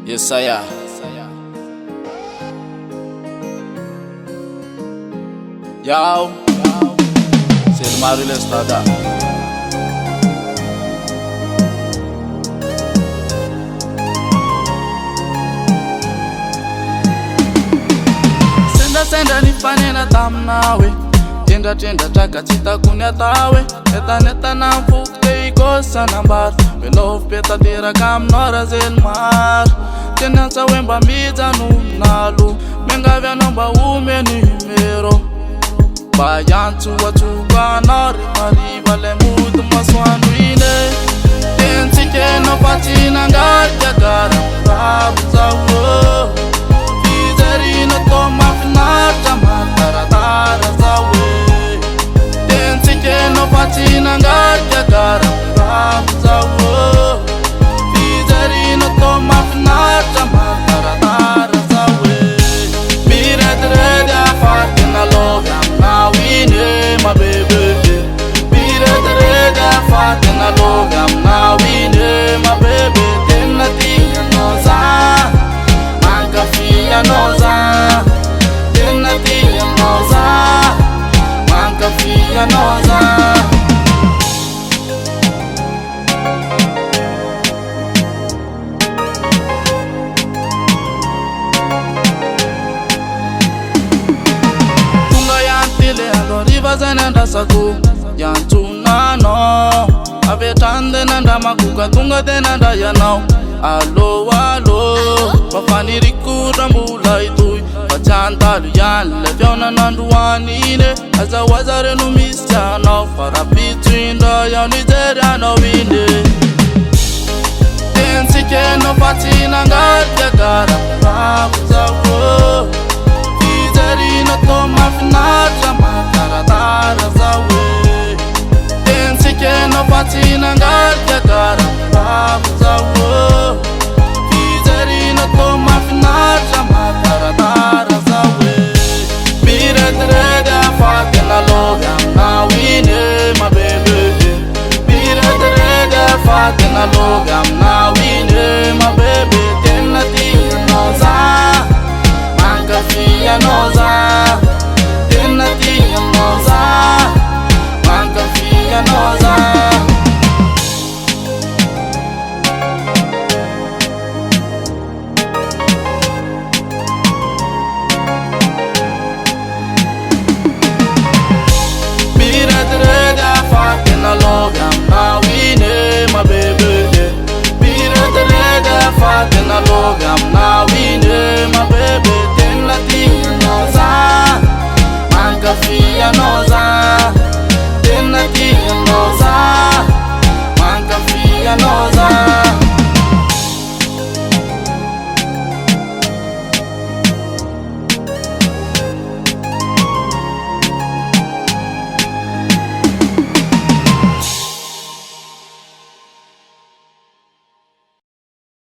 Yesaya. Yao Sid Maril Estada. Senda nifanena tamnawe Tenda taka cita kunya tawe Neta na fukte ikosa nambar Belof peta tira kam nora zelmar Tena sa wemba miza nunalu Menga vya nomba ume ni mero Bayantu watuka nari mariva le mudu maswanu ine Tensi keno patina ngarja gara Rabu zawo Fizerino toma finata mataratara zawe Tensi keno patina ngarja gara Rabu zawo Fizerino toma finata mataratara zawe Miret redi afarte na love now we need my baby. Be ready, afarte na love now we need my baby. Tenati noza, manca fia noza. Tenati noza, manca fia noza. Nanda saku yantuna no avetande nanda makuka tunga de nanda ya now alo pafani rikuda mula itu pachantalu yan levyona nanduanine aza wazare no mista no para between the ya Nigeria no winde tensi keno patina ngatya gara rabuzawo Fizerino toma finata mataratara zawe Tensi keno patina ngatya